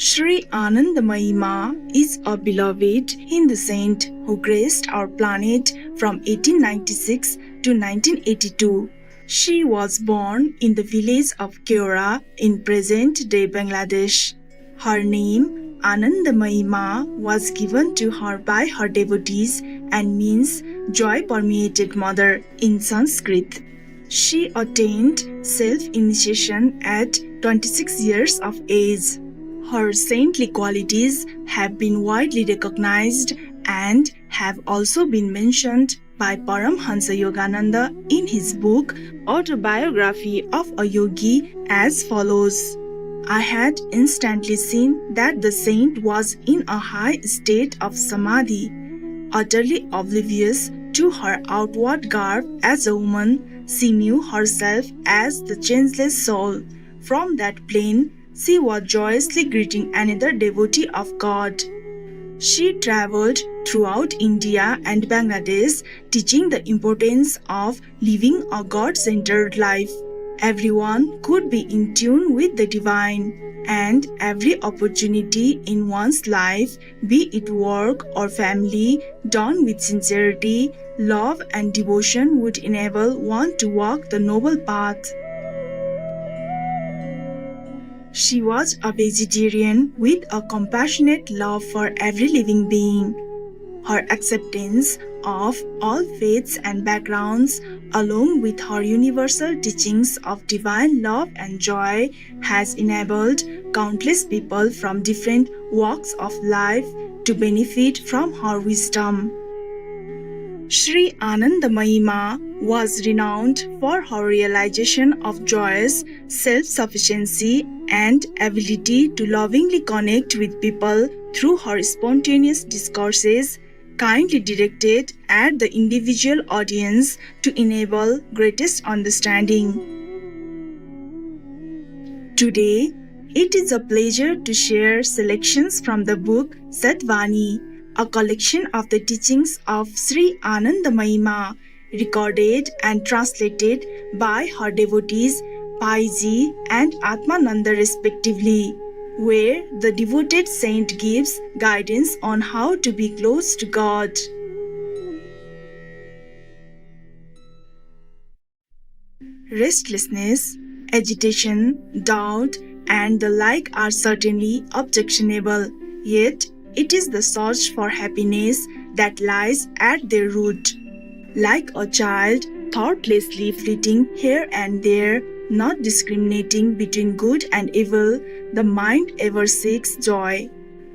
Sri Anandamayi Ma is a beloved Hindu saint who graced our planet from 1896 to 1982. She was born in the village of Keora in present-day Bangladesh. Her name, Anandamayi Ma, was given to her by her devotees and means joy-permeated mother in Sanskrit. She attained self-initiation at 26 years of age. Her saintly qualities have been widely recognized and have also been mentioned by Paramhansa Yogananda in his book Autobiography of a Yogi as follows. I had instantly seen that the saint was in a high state of samadhi, utterly oblivious to her outward garb as a woman. She knew herself as the changeless soul. From that plane, she was joyously greeting another devotee of God. She traveled throughout India and Bangladesh, teaching the importance of living a God-centered life. Everyone could be in tune with the divine, and every opportunity in one's life, be it work or family, done with sincerity, love and devotion would enable one to walk the noble path. She was a vegetarian with a compassionate love for every living being. Her acceptance of all faiths and backgrounds, along with her universal teachings of divine love and joy, has enabled countless people from different walks of life to benefit from her wisdom. Sri Anandamayi Ma was renowned for her realization of joyous self-sufficiency and ability to lovingly connect with people through her spontaneous discourses, kindly directed at the individual audience to enable greatest understanding. Today, it is a pleasure to share selections from the book Vani, a collection of the teachings of Sri Anandamayi Ma, recorded and translated by her devotees Paiji and Atmananda respectively, where the devoted saint gives guidance on how to be close to God. Restlessness, agitation, doubt, and the like are certainly objectionable, yet it is the search for happiness that lies at their root. Like a child, thoughtlessly flitting here and there, not discriminating between good and evil, the mind ever seeks joy.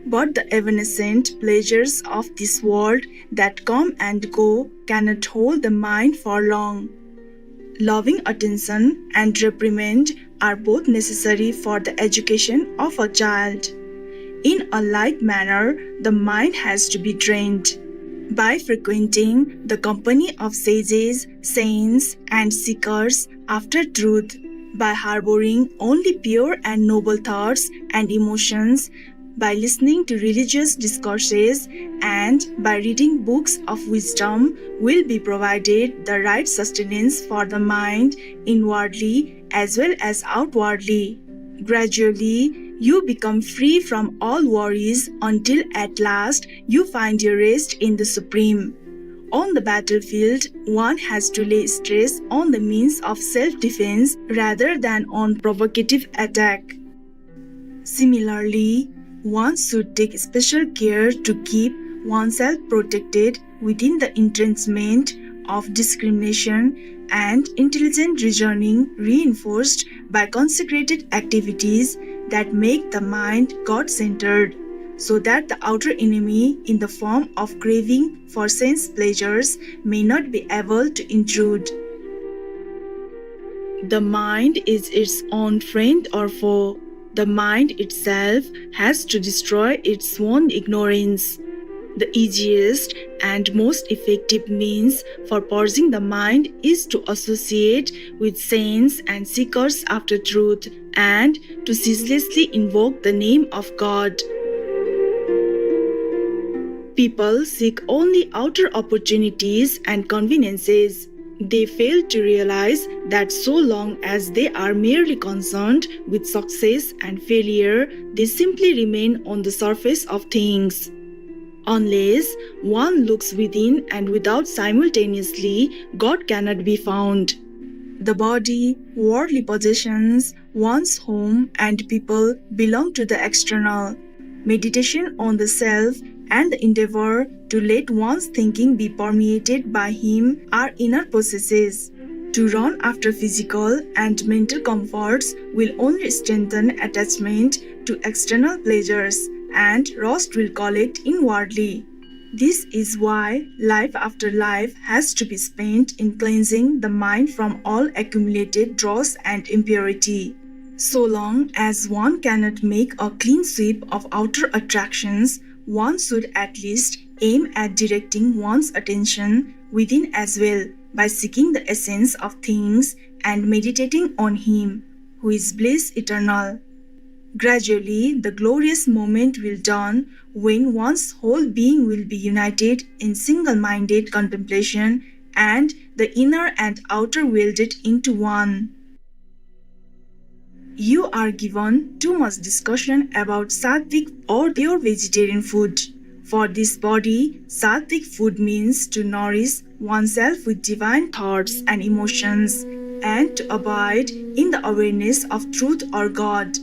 But the evanescent pleasures of this world that come and go cannot hold the mind for long. Loving attention and reprimand are both necessary for the education of a child. In a like manner, the mind has to be trained. By frequenting the company of sages, saints, and seekers after truth, by harboring only pure and noble thoughts and emotions, by listening to religious discourses, and by reading books of wisdom, will be provided the right sustenance for the mind inwardly as well as outwardly. Gradually, you become free from all worries until at last you find your rest in the Supreme. On the battlefield, one has to lay stress on the means of self-defense rather than on provocative attack. Similarly, one should take special care to keep oneself protected within the entrenchment of discrimination and intelligent reasoning reinforced by consecrated activities that make the mind God-centered, so that the outer enemy in the form of craving for sense pleasures may not be able to intrude. The mind is its own friend or foe. The mind itself has to destroy its own ignorance. The easiest and most effective means for purging the mind is to associate with saints and seekers after truth and to ceaselessly invoke the name of God. People seek only outer opportunities and conveniences. They fail to realize that so long as they are merely concerned with success and failure, they simply remain on the surface of things. Unless one looks within and without simultaneously, God cannot be found. The body, worldly possessions, one's home and people belong to the external. Meditation on the self and the endeavor to let one's thinking be permeated by him are inner processes. To run after physical and mental comforts will only strengthen attachment to external pleasures, and rust will collect inwardly. This is why life after life has to be spent in cleansing the mind from all accumulated dross and impurity. So long as one cannot make a clean sweep of outer attractions, one should at least aim at directing one's attention within as well by seeking the essence of things and meditating on Him, who is bliss eternal. Gradually, the glorious moment will dawn when one's whole being will be united in single-minded contemplation and the inner and outer welded into one. You are given too much discussion about sattvic or pure vegetarian food. For this body, sattvic food means to nourish oneself with divine thoughts and emotions and to abide in the awareness of truth or God.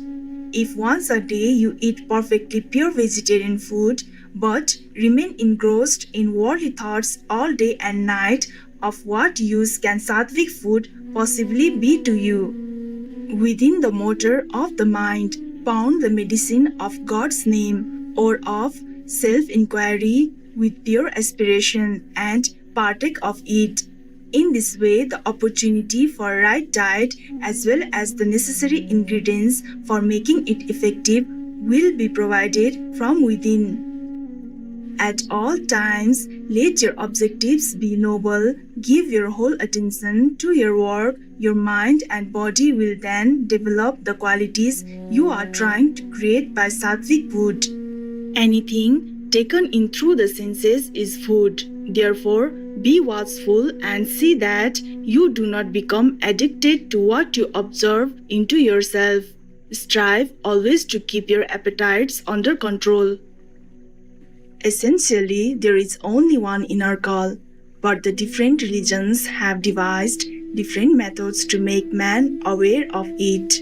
If once a day you eat perfectly pure vegetarian food but remain engrossed in worldly thoughts all day and night, of what use can sattvic food possibly be to you? Within the motor of the mind, pound the medicine of God's name or of self-inquiry with pure aspiration and partake of it. In this way, the opportunity for right diet as well as the necessary ingredients for making it effective will be provided from within. At all times, let your objectives be noble. Give your whole attention to your work. Your mind and body will then develop the qualities you are trying to create by sattvic food. Anything taken in through the senses is food. Therefore, be watchful and see that you do not become addicted to what you observe into yourself. Strive always to keep your appetites under control. Essentially, there is only one inner call, but the different religions have devised different methods to make man aware of it.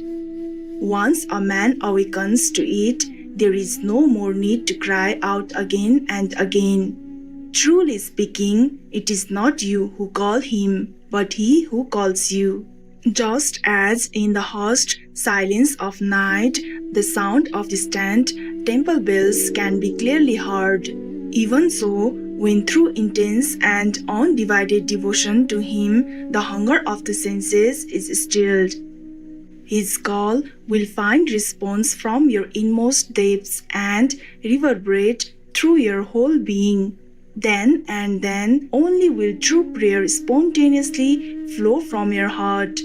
Once a man awakens to it, there is no more need to cry out again and again. Truly speaking, it is not you who call him, but he who calls you. Just as in the hushed silence of night, the sound of distant temple bells can be clearly heard, even so, when through intense and undivided devotion to him, the hunger of the senses is stilled, his call will find response from your inmost depths and reverberate through your whole being. Then and then only will true prayer spontaneously flow from your heart.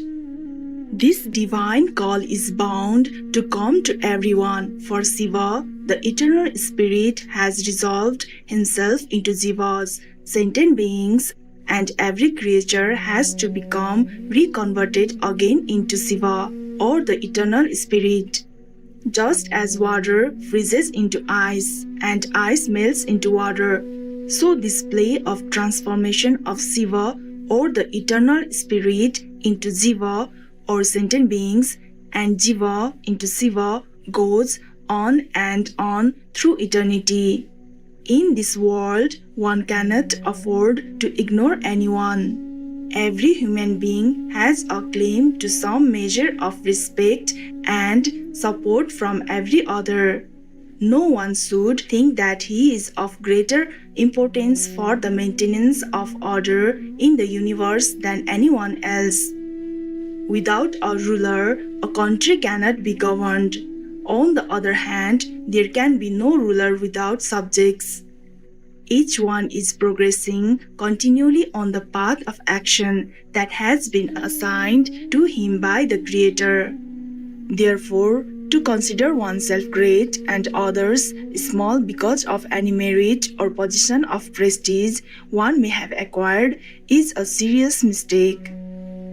This divine call is bound to come to everyone, for Shiva, the eternal spirit, has resolved himself into Jivas, sentient beings, and every creature has to become reconverted again into Shiva, or the eternal spirit. Just as water freezes into ice and ice melts into water, so this play of transformation of Shiva or the eternal spirit into Jiva or sentient beings and Jiva into Shiva goes on and on through eternity. In this world, one cannot afford to ignore anyone. Every human being has a claim to some measure of respect and support from every other. No one should think that he is of greater importance for the maintenance of order in the universe than anyone else. Without a ruler, a country cannot be governed. On the other hand, there can be no ruler without subjects. Each one is progressing continually on the path of action that has been assigned to him by the Creator. Therefore, To consider oneself great and others small because of any merit or position of prestige one may have acquired is a serious mistake.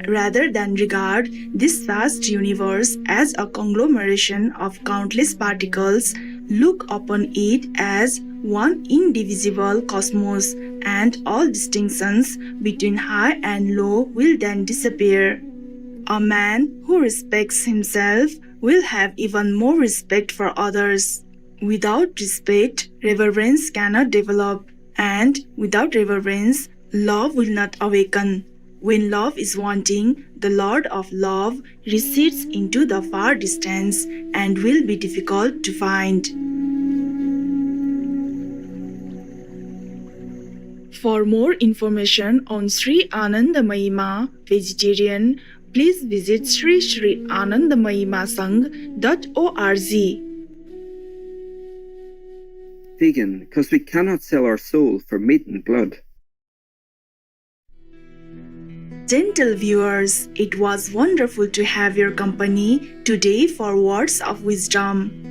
Rather than regard this vast universe as a conglomeration of countless particles, look upon it as one indivisible cosmos, and all distinctions between high and low will then disappear. A man who respects himself will have even more respect for others. Without respect, reverence cannot develop, and without reverence, love will not awaken. When love is wanting, the Lord of love recedes into the far distance and will be difficult to find. For more information on Sri Anandamayi Ma, vegetarian, please visit Sri Anandamayi Ma Sang.org. Vegan, because we cannot sell our soul for meat and blood. Gentle viewers, it was wonderful to have your company today for words of wisdom.